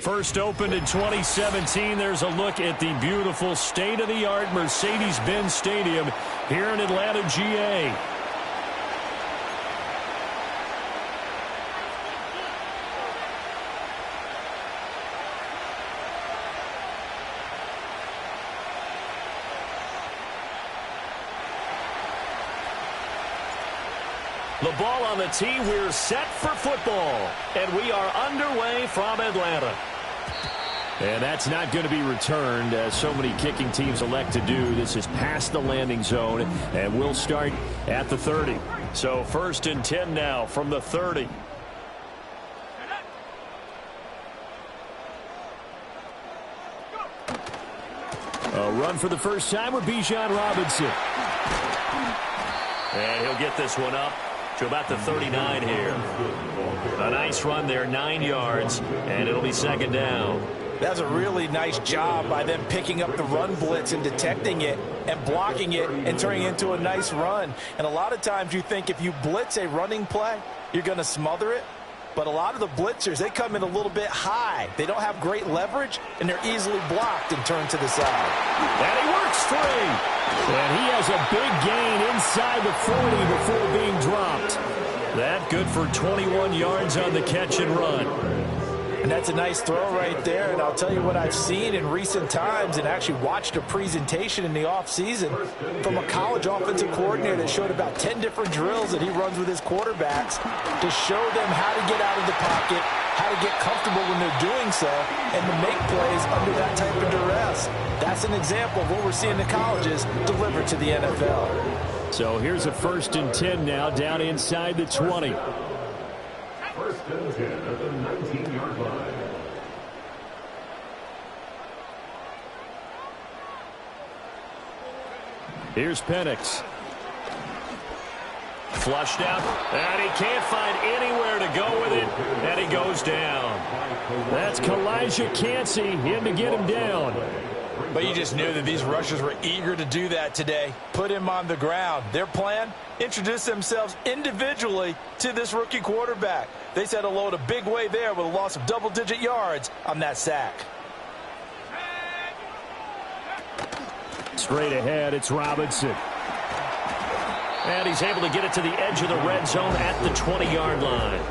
First opened in 2017. There's a look at the beautiful state-of-the-art Mercedes-Benz Stadium here in Atlanta, GA. The ball on the tee. We're set for football. And we are underway from Atlanta. And that's not going to be returned, as so many kicking teams elect to do. This is past the landing zone, and we'll start at the 30. So 1st and 10 now from the 30. A run for the first time with Bijan Robinson. And he'll get this one up to about the 39 here. A nice run there, 9 yards, and it'll be 2nd down. That's a really nice job by them picking up the run blitz and detecting it and blocking it and turning it into a nice run. And a lot of times you think if you blitz a running play, you're going to smother it. But a lot of the blitzers, they come in a little bit high. They don't have great leverage, and they're easily blocked and turned to the side. And he works free. And he has a big gain inside the 40 before being dropped. That good for 21 yards on the catch and run. And that's a nice throw right there. And I'll tell you what I've seen in recent times and actually watched a presentation in the offseason from a college offensive coordinator that showed about 10 different drills that he runs with his quarterbacks to show them how to get out of the pocket, how to get comfortable when they're doing so, and to make plays under that type of duress. That's an example of what we're seeing in colleges delivered to the NFL. So here's a 1st and 10 now, down inside the 20. 1st and 10 at the 19-yard line. Here's Penix. Flushed out, and he can't find anywhere to go with it, and he goes down. That's Kalijah Cansey in to get him down. But you just knew that these rushers were eager to do that today. Put him on the ground. Their plan, introduce themselves individually to this rookie quarterback. They said hello to Big Way there with a loss of double-digit yards on that sack. Straight ahead, it's Robinson. And he's able to get it to the edge of the red zone at the 20-yard line.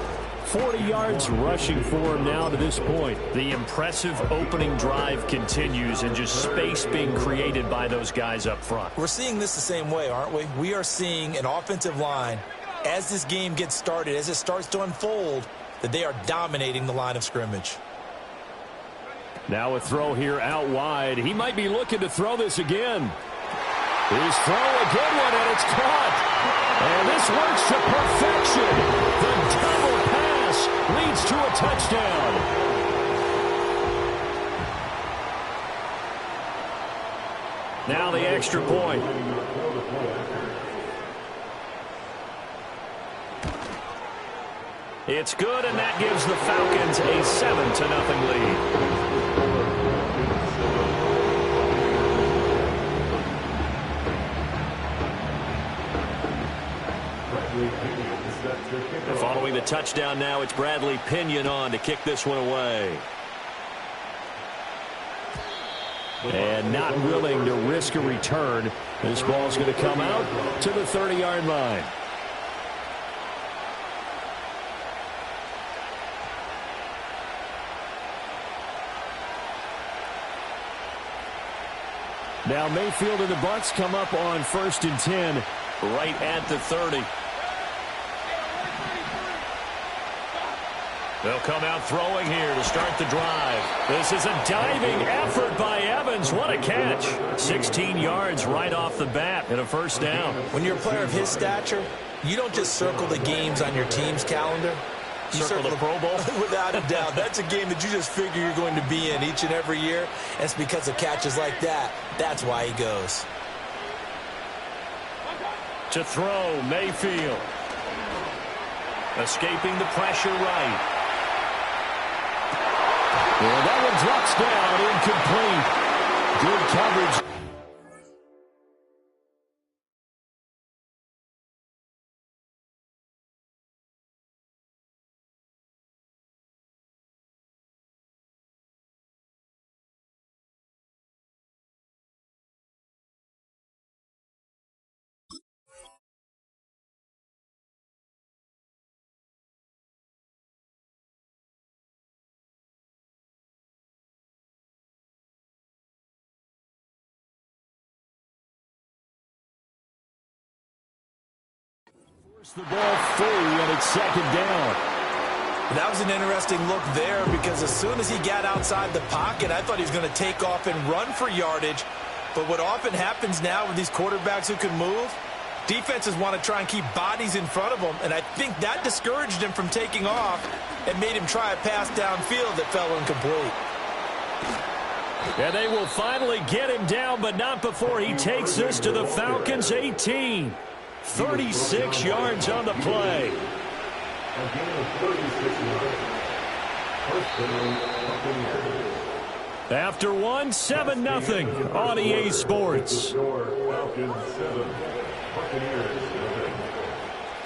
40 yards rushing for him now to this point. The impressive opening drive continues, and just space being created by those guys up front. We're seeing this the same way, aren't we? We are seeing an offensive line, as this game gets started, as it starts to unfold, that they are dominating the line of scrimmage. Now a throw here out wide. He might be looking to throw this again. His throw, a good one, and it's caught. And this works to perfection. The double pass leads to a touchdown. Now the extra point. It's good, and that gives the Falcons a 7-0 lead. Following the touchdown now, it's Bradley Pinion on to kick this one away. And not willing to risk a return. This ball's going to come out to the 30-yard line. Now Mayfield and the Bucs come up on 1st and 10 right at the 30. They'll come out throwing here to start the drive. This is a diving effort by Evans. What a catch. 16 yards right off the bat and a 1st down. When you're a player of his stature, you don't just circle the games on your team's calendar. You circle the Pro Bowl? Without a doubt. That's a game that you just figure you're going to be in each and every year. And it's because of catches like that. That's why he goes. To throw, Mayfield. Escaping the pressure right. And that one drops down, incomplete. Good coverage. The ball free, and it's second down. That was an interesting look there because as soon as he got outside the pocket, I thought he was going to take off and run for yardage. But what often happens now with these quarterbacks who can move, defenses want to try and keep bodies in front of them, and I think that discouraged him from taking off and made him try a pass downfield that fell incomplete. And they will finally get him down, but not before he takes this to the Falcons' 18. 36 yards on the play. After one, 7-0 on EA Sports.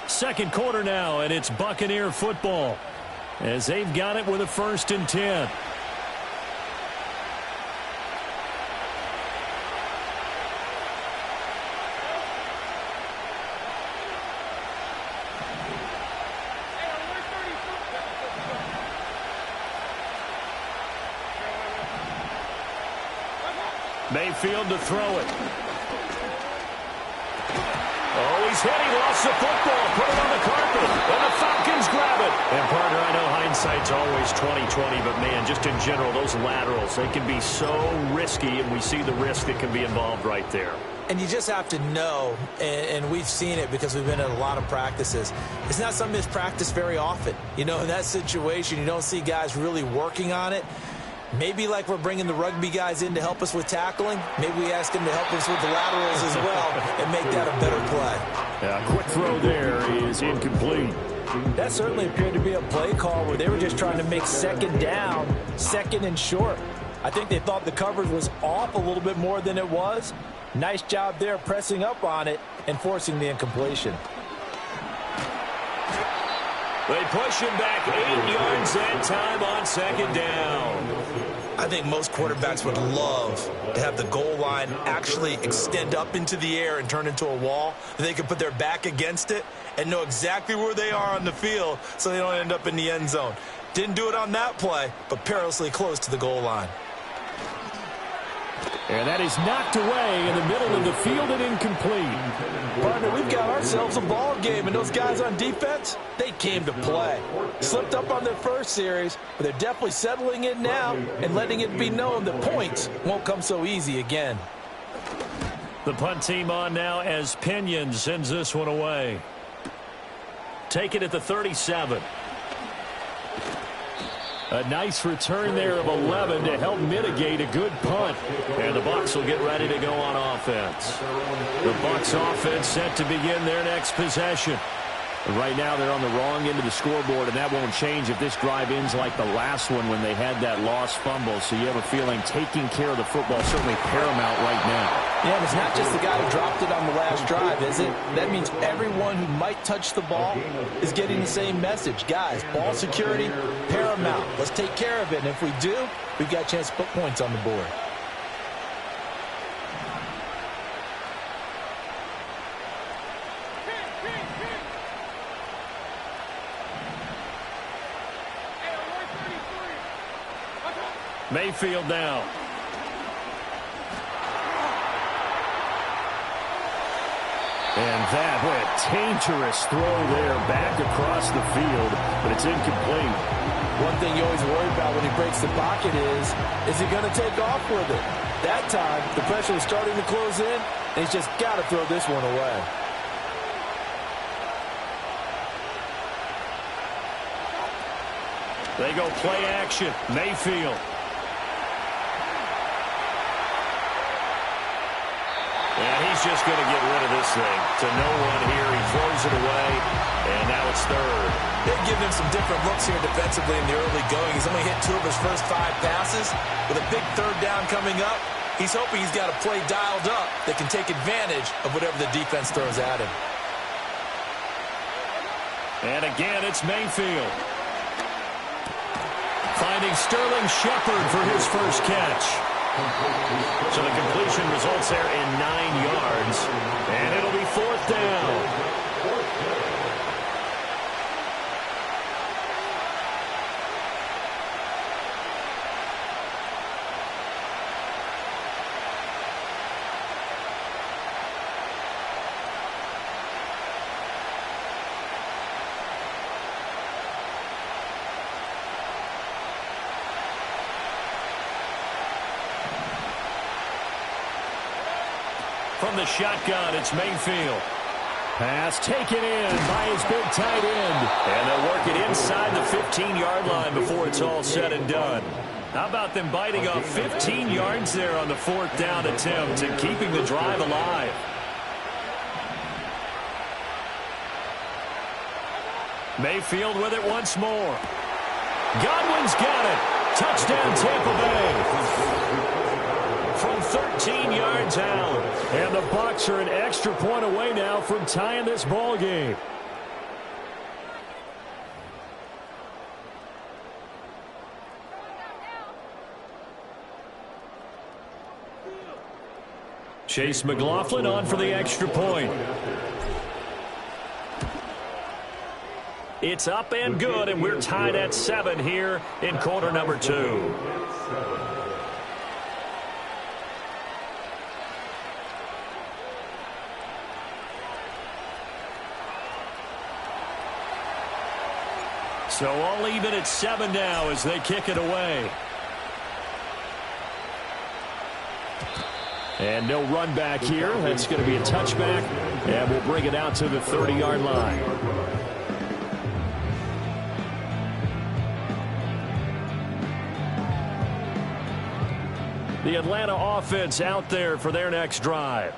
Second quarter now, and it's Buccaneer football as they've got it with a 1st and 10. Mayfield to throw it. Oh, he's hit. He lost the football. Put it on the carpet. And the Falcons grab it. And, partner, I know hindsight's always 20/20, but, man, just in general, those laterals, they can be so risky, and we see the risk that can be involved right there. And you just have to know, and we've seen it because we've been at a lot of practices, it's not something that's practiced very often. You know, in that situation, you don't see guys really working on it. Maybe like we're bringing the rugby guys in to help us with tackling. Maybe we ask them to help us with the laterals as well and make that a better play. Yeah, quick throw there is incomplete. That certainly appeared to be a play call where they were just trying to make second down, second and short. I think they thought the coverage was off a little bit more than it was. Nice job there pressing up on it and forcing the incompletion. They push him back 8 yards that time on second down. I think most quarterbacks would love to have the goal line actually extend up into the air and turn into a wall. They can put their back against it and know exactly where they are on the field so they don't end up in the end zone. Didn't do it on that play, but perilously close to the goal line. And that is knocked away in the middle of the field and incomplete. Partner, we've got ourselves a ball game, and those guys on defense, they came to play. Slipped up on their first series, but they're definitely settling in now and letting it be known that points won't come so easy again. The punt team on now as Pinion sends this one away. Take it at the 37. A nice return there of 11 to help mitigate a good punt. And the Bucs will get ready to go on offense. The Bucs offense set to begin their next possession. And right now they're on the wrong end of the scoreboard, and that won't change if this drive ends like the last one when they had that lost fumble. So you have a feeling taking care of the football is certainly paramount right now. Yeah, and it's not just the guy who dropped it on the last drive, is it? That means everyone who might touch the ball is getting the same message. Guys, ball security, paramount. Let's take care of it. And if we do, we've got a chance to put points on the board. Mayfield now. And that, what a dangerous throw there back across the field, but it's incomplete. One thing you always worry about when he breaks the pocket is he going to take off with it? That time, the pressure was starting to close in, and he's just got to throw this one away. They go play action. Mayfield. And he's just going to get rid of this thing to no one here. He throws it away, and now it's third. They've given him some different looks here defensively in the early going. He's only hit 2 of his first 5 passes. With a big third down coming up, he's hoping he's got a play dialed up that can take advantage of whatever the defense throws at him. And again, it's Mayfield. Finding Sterling Shepard for his first catch. So the completion results there in 9 yards. And it'll be 4th down. the shotgun. It's Mayfield. Pass taken in by his big tight end. And they'll work it inside the 15-yard line before it's all said and done. How about them biting off 15 yards there on the 4th down attempt and keeping the drive alive? Mayfield with it once more. Godwin's got it. Touchdown, Tampa Bay. From 13 yards out. And the Bucs are an extra point away now from tying this ball game. Chase McLaughlin on for the extra point. It's up and good, and we're tied at 7 here in quarter number 2. So all even at 7 now as they kick it away. And no run back here. That's going to be a touchback, and we'll bring it out to the 30-yard line. The Atlanta offense out there for their next drive.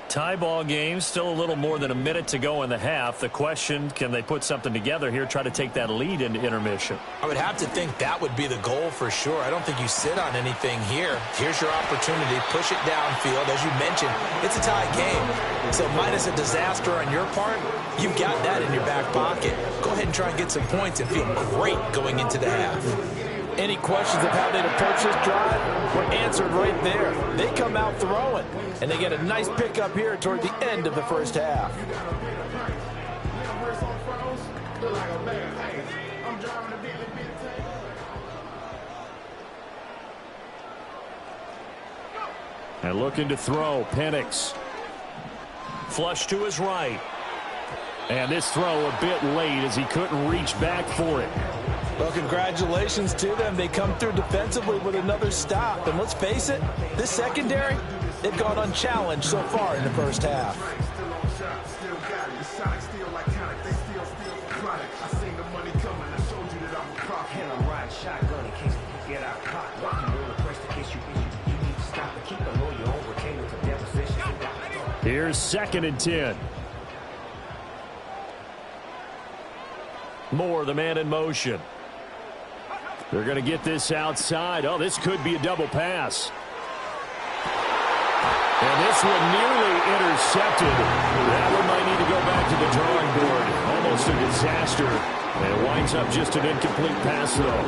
Tie ball game, still a little more than a minute to go in the half. The question, can they put something together here, try to take that lead into intermission? I would have to think that would be the goal for sure. I don't think you sit on anything here. Here's your opportunity. Push it downfield. As you mentioned, it's a tie game. So minus a disaster on your part, you've got that in your back pocket. Go ahead and try and get some points and feel great going into the half. Any questions of how they'd approach this drive were answered right there. They come out throwing, and they get a nice pickup here toward the end of the first half. And looking to throw, Penix. Flush to his right. And this throw a bit late as he couldn't reach back for it. Well, congratulations to them. They come through defensively with another stop. And let's face it, this secondary, they've gone unchallenged so far in the first half. Here's 2nd and 10. Moore, the man in motion. They're going to get this outside. Oh, this could be a double pass. And this one nearly intercepted. That one might need to go back to the drawing board. Almost a disaster. And it winds up just an incomplete pass, though.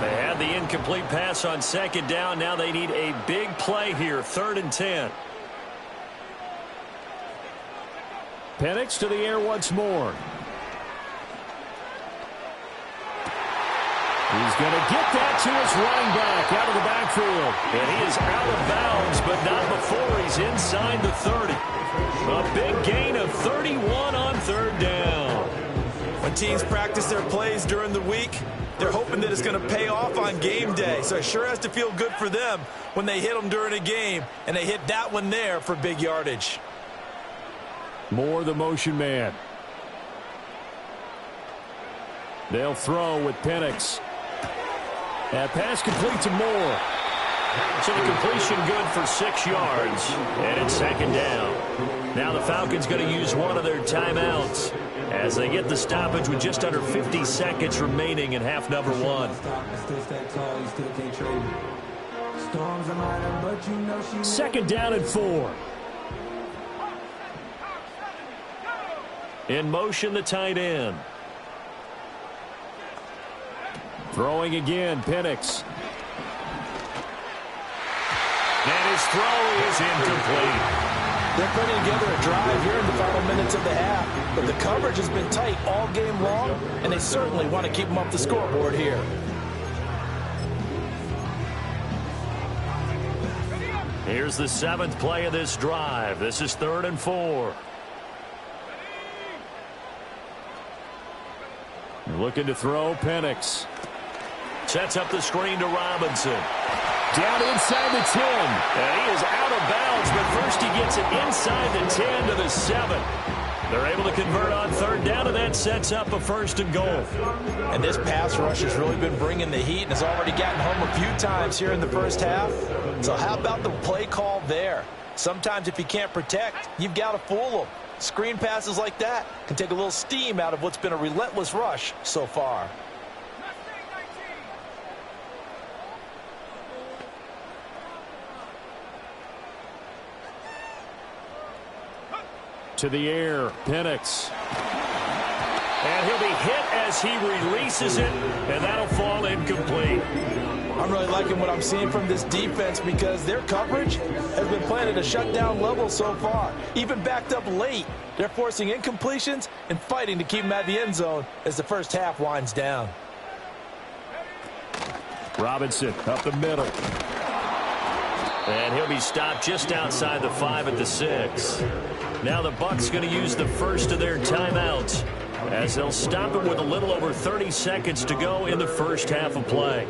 They had the incomplete pass on 2nd down. Now they need a big play here. 3rd and 10. Penix to the air once more. He's going to get that to his running back out of the backfield. And he is out of bounds, but not before he's inside the 30. A big gain of 31 on 3rd down. When teams practice their plays during the week, they're hoping that it's going to pay off on game day. So it sure has to feel good for them when they hit them during a game, and they hit that one there for big yardage. Moore, the motion man. They'll throw with Penix. That pass complete to Moore. So the completion good for 6 yards. And it's 2nd down. Now the Falcons going to use one of their timeouts as they get the stoppage with just under 50 seconds remaining in half number 1. 2nd down and 4. In motion, the tight end. Throwing again, Penix. And his throw is incomplete. They're putting together a drive here in the final minutes of the half, but the coverage has been tight all game long, and they certainly want to keep them up the scoreboard here. Here's the 7th play of this drive. This is 3rd and 4. Looking to throw, Penix. Sets up the screen to Robinson. Down inside the 10. And he is out of bounds, but first he gets it inside the 10 to the 7. They're able to convert on third down, and that sets up a 1st and goal. And this pass rush has really been bringing the heat and has already gotten home a few times here in the first half. So how about the play call there? Sometimes if you can't protect, you've got to fool them. Screen passes like that can take a little steam out of what's been a relentless rush so far. To the air, Penix. And he'll be hit as he releases it, and that'll fall incomplete. I'm really liking what I'm seeing from this defense because their coverage has been playing at a shutdown level so far. Even backed up late, they're forcing incompletions and fighting to keep them at the end zone as the first half winds down. Robinson up the middle. And he'll be stopped just outside the 5 at the 6. Now the Bucs going to use the first of their timeouts as they'll stop it with a little over 30 seconds to go in the first half of play.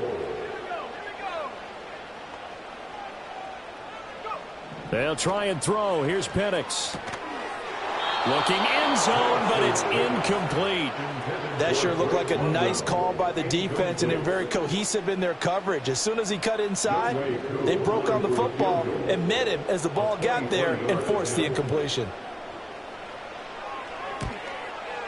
They'll try and throw. Here's Penix. Looking end zone, but it's incomplete. That sure looked like a nice call by the defense, and they're very cohesive in their coverage. As soon as he cut inside, they broke on the football and met him as the ball got there and forced the incompletion.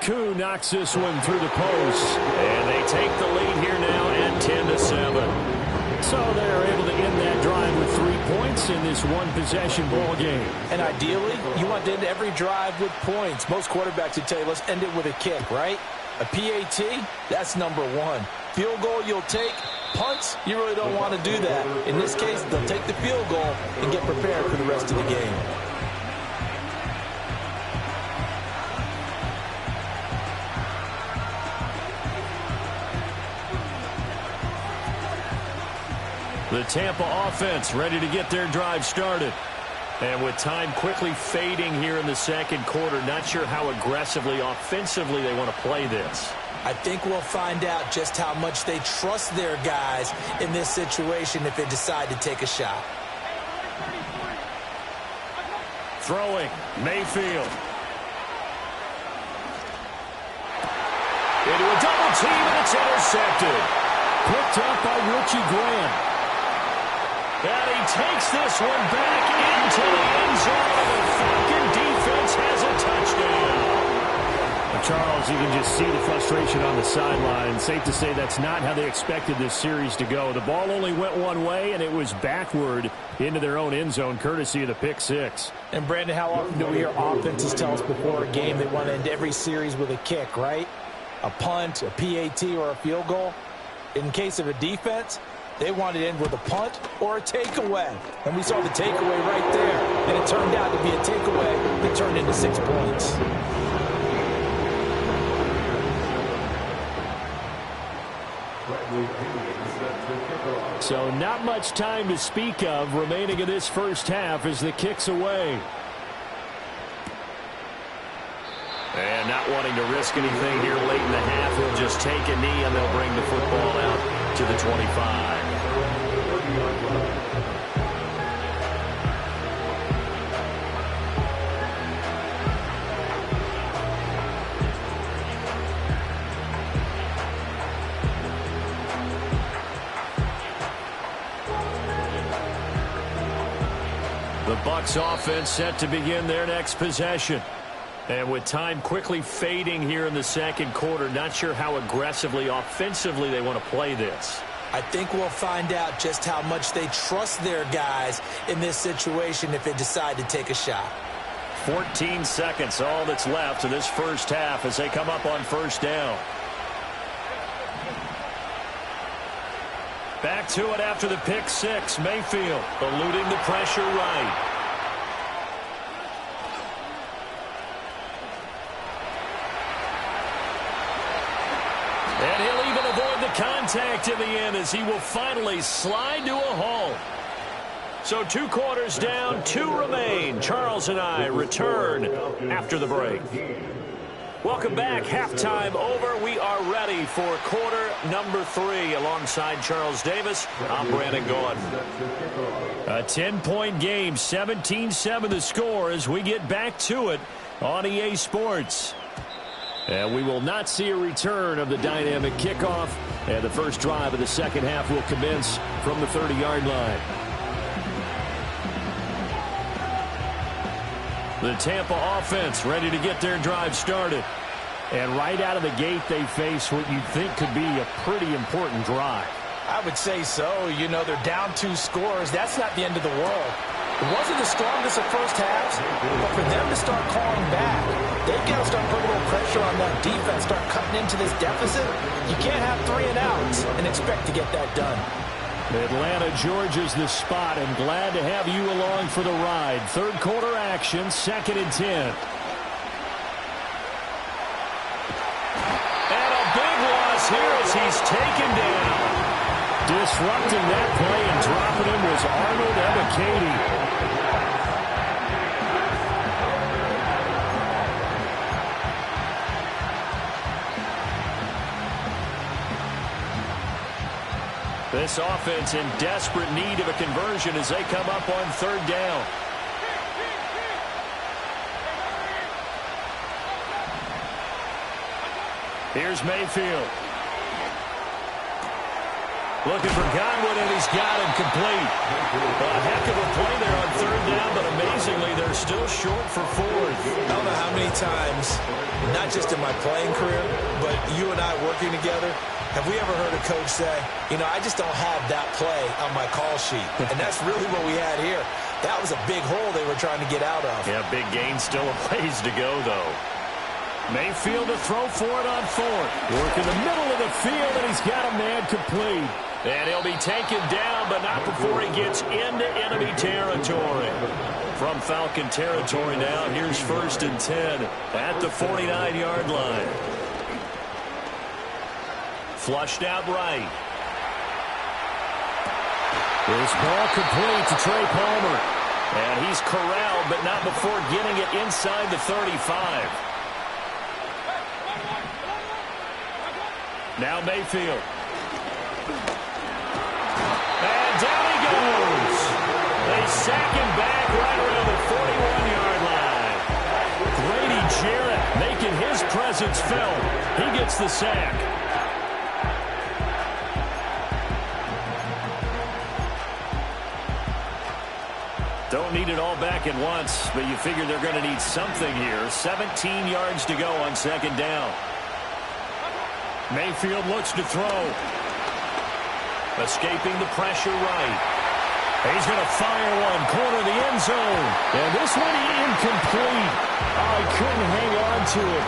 Koo knocks this one through the post, and they take the lead here now at 10-7. So they're able to end that drive with 3 points in this one-possession ball game. And ideally, you want to end every drive with points. Most quarterbacks would tell you, let's end it with a kick, right? A PAT, that's number 1. Field goal you'll take. Punts, you really don't want to do that. In this case, they'll take the field goal and get prepared for the rest of the game. The Tampa offense ready to get their drive started. And with time quickly fading here in the second quarter, not sure how aggressively, offensively they want to play this. I think we'll find out just how much they trust their guys in this situation if they decide to take a shot. Throwing, Mayfield. Into a double team, and it's intercepted. Picked up by Richie Grant. And he takes this one back into the end zone. The Falcon defense has a touchdown. Well, Charles, you can just see the frustration on the sideline. Safe to say that's not how they expected this series to go. The ball only went one way, and it was backward into their own end zone, courtesy of the pick 6. And, Brandon, how often do we hear offenses tell us before a game they want to end every series with a kick, right? A punt, a PAT, or a field goal. In case of a defense, they wanted to end with a punt or a takeaway. And we saw the takeaway right there. And it turned out to be a takeaway that turned into 6 points. So not much time to speak of remaining in this first half as the kick's away. And not wanting to risk anything here late in the half, he'll just take a knee and they'll bring the football out to the 25. The Bucs offense set to begin their next possession. And with time quickly fading here in the second quarter, not sure how aggressively, offensively they want to play this. I think we'll find out just how much they trust their guys in this situation if they decide to take a shot. 14 seconds, all that's left of this first half as they come up on first down. Back to it after the pick 6. Mayfield eluding the pressure right. And he'll even avoid the contact in the end as he will finally slide to a hole. So 2 quarters down, 2 remain. Charles and I return after the break. Welcome back. Halftime over. We are ready for quarter number 3. Alongside Charles Davis, I'm Brandon Gaudin. A 10-point game, 17-7 the score as we get back to it on EA Sports. And we will not see a return of the dynamic kickoff. And the first drive of the second half will commence from the 30-yard line. The Tampa offense ready to get their drive started. And right out of the gate, they face what you think could be a pretty important drive. I would say so. You know, they're down 2 scores. That's not the end of the world. It wasn't the strongest of first halves, but for them to start clawing back, they've got to start putting a little pressure on that defense, start cutting into this deficit. You can't have 3 and outs and expect to get that done. Atlanta, Georgia's the spot, and glad to have you along for the ride. Third quarter action, 2nd and 10. And a big loss here as he's taken down. Disrupting that play and dropping him was Arnold Ebiketie. This offense in desperate need of a conversion as they come up on 3rd down. Here's Mayfield. Looking for Godwin, and he's got him complete. A heck of a play there on 3rd down, but amazingly, they're still short for 4th. I don't know how many times, not just in my playing career, but you and I working together, have we ever heard a coach say, you know, I just don't have that play on my call sheet. And that's really what we had here. That was a big hole they were trying to get out of. Yeah, big gain, still a ways to go, though. Mayfield to throw for it on 4th. Work in the middle of the field, and he's got a man complete. And he'll be taken down, but not before he gets into enemy territory. From Falcon territory now, here's 1st and 10 at the 49-yard line. Flushed out right. This ball complete to Trey Palmer. And he's corralled, but not before getting it inside the 35. Now Mayfield. And down he goes. They sack him back right around the 41-yard line. Grady Jarrett making his presence felt. He gets the sack. Don't need it all back at once, but you figure they're going to need something here. 17 yards to go on 2nd down. Mayfield looks to throw. Escaping the pressure right. He's going to fire one, corner the end zone. And this one incomplete. Oh, he couldn't hang on to it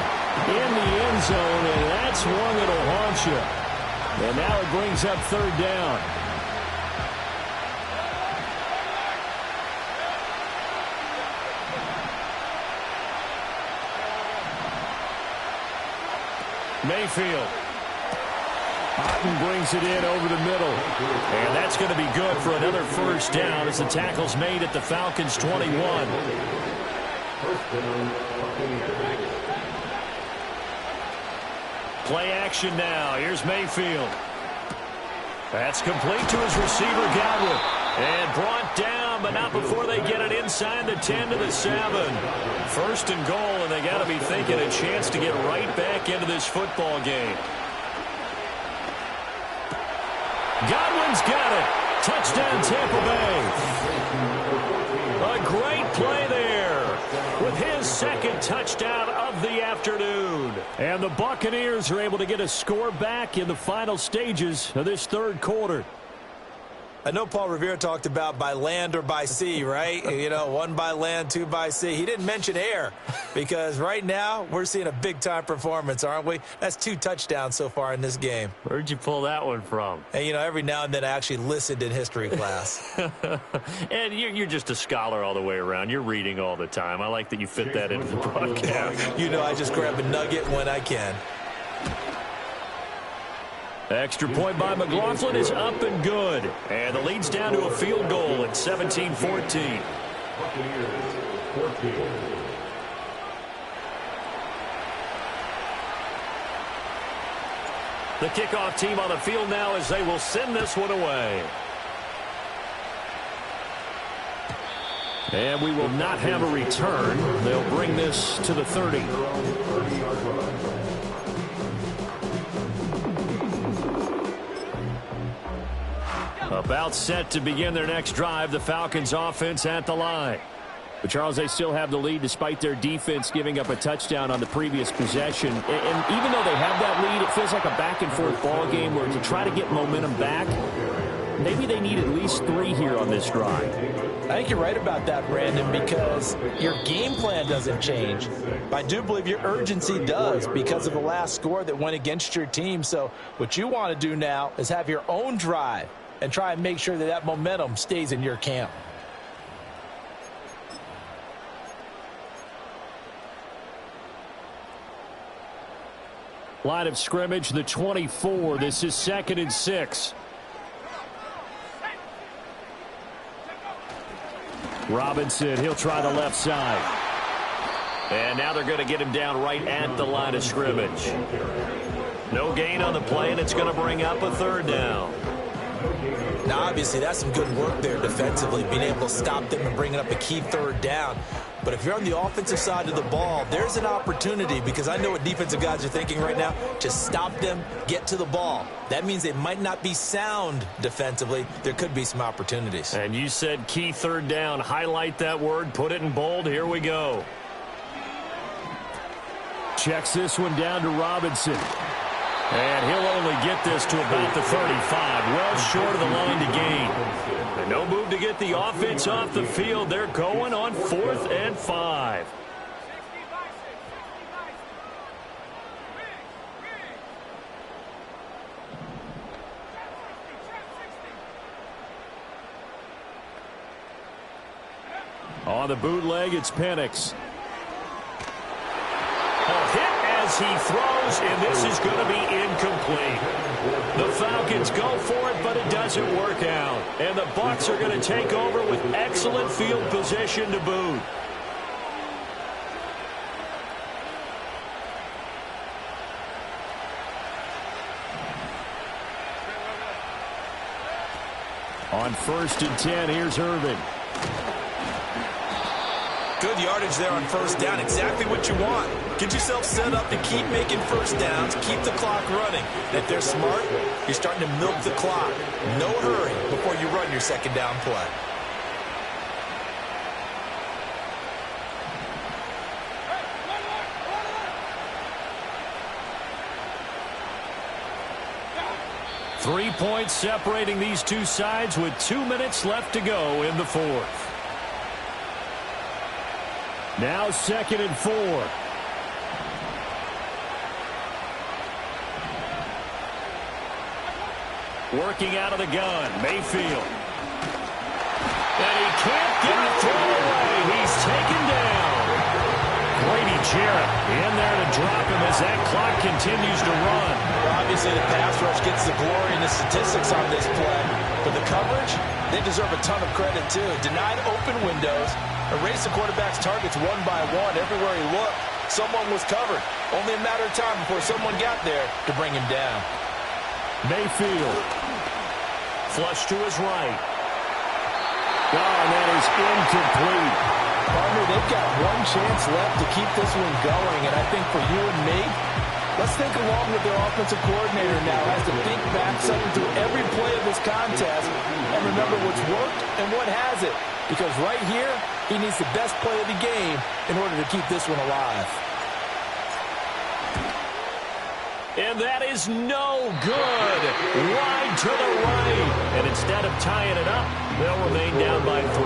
in the end zone, and that's one that'll haunt you. And now it brings up 3rd down. Mayfield. Otten brings it in over the middle. And that's going to be good for another 1st down as the tackle's made at the Falcons' 21. Play action now. Here's Mayfield. That's complete to his receiver, Godwin. And brought down, but not before they get it inside the 10 to the 7. 1st and goal, and they got to be thinking a chance to get right back into this football game. Godwin's got it. Touchdown, Tampa Bay. A great play there with his 2nd touchdown of the afternoon. And the Buccaneers are able to get a score back in the final stages of this 3rd quarter. I know Paul Revere talked about by land or by sea, right? You know, 1 by land, 2 by sea. He didn't mention air because right now we're seeing a big-time performance, aren't we? That's 2 touchdowns so far in this game. Where'd you pull that one from? And, you know, every now and then I actually listened in history class. And you're just a scholar all the way around. You're reading all the time. I like that you fit that into the broadcast. You know, I just grab a nugget when I can. Extra point by McLaughlin is up and good. And the lead's down to a field goal at 17-14. The kickoff team on the field now as they will send this one away. And we will not have a return. They'll bring this to the 30. About set to begin their next drive, the Falcons offense at the line. But, Charles, they still have the lead despite their defense giving up a touchdown on the previous possession. And even though they have that lead, it feels like a back-and-forth ball game where to try to get momentum back, maybe they need at least 3 here on this drive. I think you're right about that, Brandon, because your game plan doesn't change. But I do believe your urgency does because of the last score that went against your team. So what you want to do now is have your own drive and try and make sure that that momentum stays in your camp. Line of scrimmage, the 24. This is 2nd and 6. Robinson, he'll try the left side. And now they're going to get him down right at the line of scrimmage. No gain on the play, and it's going to bring up a 3rd down. Now, obviously, that's some good work there defensively, being able to stop them and bringing up a key 3rd down. But if you're on the offensive side of the ball, there's an opportunity, because I know what defensive guys are thinking right now, to stop them, get to the ball. That means they might not be sound defensively. There could be some opportunities. And you said key 3rd down. Highlight that word, put it in bold. Here we go. Checks this one down to Robinson. And he'll only get this to about the 35, well short of the line to gain. And no move to get the offense off the field. They're going on 4th and 5. On the bootleg, it's Penix. A hit as he throws, and this is going to be incomplete. The Falcons go for it, but it doesn't work out. And the Bucs are going to take over with excellent field position to boot. On 1st and 10, here's Irvin. Good yardage there on 1st down. Exactly what you want. Get yourself set up to keep making 1st downs, keep the clock running. And if they're smart, you're starting to milk the clock. No hurry before you run your 2nd down play. Three points separating these two sides with 2 minutes left to go in the 4th. Now 2nd and 4. Working out of the gun, Mayfield. And he can't get a throw away. He's taken down. Grady Jarrett in there to drop him as that clock continues to run. Obviously, the pass rush gets the glory and the statistics on this play. But the coverage, they deserve a ton of credit, too. Denied open windows, erased the quarterback's targets one by one. Everywhere he looked, someone was covered. Only a matter of time before someone got there to bring him down. Mayfield. Flush to his right. Oh, and that is incomplete. Partner, they've got one chance left to keep this one going. And I think for you and me, let's think along with their offensive coordinator now as to think back something through every play of this contest and remember what's worked and what hasn't. Because right here, he needs the best play of the game in order to keep this one alive. And that is no good. Wide to the right. And instead of tying it up, they'll remain down by 3.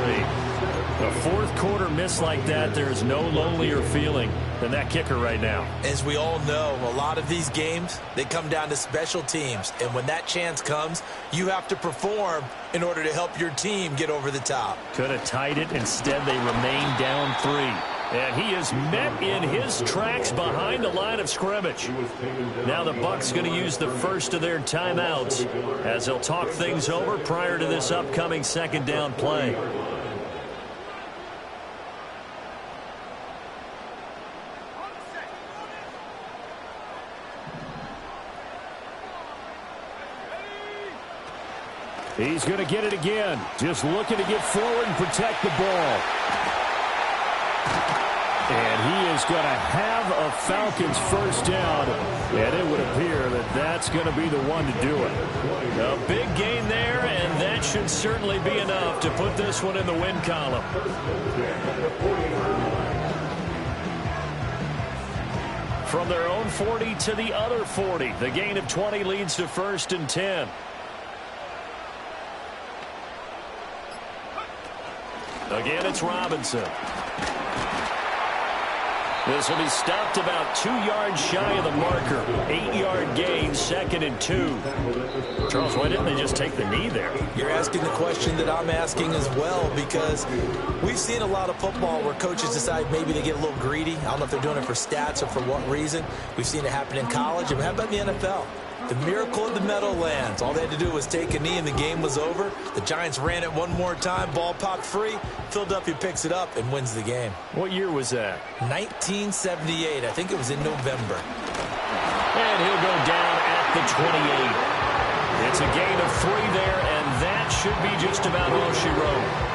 A 4th quarter miss like that, there is no lonelier feeling than that kicker right now. As we all know, a lot of these games, they come down to special teams. And when that chance comes, you have to perform in order to help your team get over the top. Could have tied it. Instead, they remain down 3. And he is met in his tracks behind the line of scrimmage. Now the Bucs going to use the first of their timeouts as they'll talk things over prior to this upcoming 2nd down play. He's going to get it again. Just looking to get forward and protect the ball. And he is going to have a Falcons first down. And it would appear that that's going to be the one to do it. A big gain there, and that should certainly be enough to put this one in the win column. From their own 40 to the other 40. The gain of 20 leads to 1st and 10. Again, it's Robinson. This will be stopped about 2 yards shy of the marker. 8-yard gain, 2nd and 2. Charles, why didn't they just take the knee there? You're asking the question that I'm asking as well, because we've seen a lot of football where coaches decide maybe they get a little greedy. I don't know if they're doing it for stats or for what reason. We've seen it happen in college. And how about in the NFL? The miracle of the Meadowlands. All they had to do was take a knee and the game was over. The Giants ran it one more time. Ball popped free. Philadelphia picks it up and wins the game. What year was that? 1978. I think it was in November. And he'll go down at the 28. It's a gain of 3 there, and that should be just about all she wrote.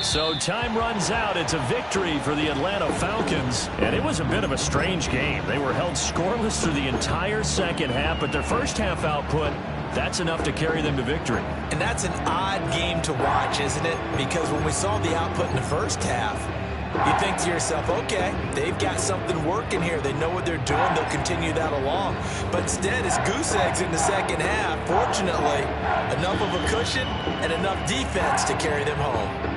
So time runs out. It's a victory for the Atlanta Falcons. And it was a bit of a strange game. They were held scoreless through the entire second half, but their first half output, that's enough to carry them to victory. And that's an odd game to watch, isn't it? Because when we saw the output in the first half, you think to yourself, okay, they've got something working here. They know what they're doing. They'll continue that along. But instead, it's goose eggs in the second half. Fortunately, enough of a cushion and enough defense to carry them home.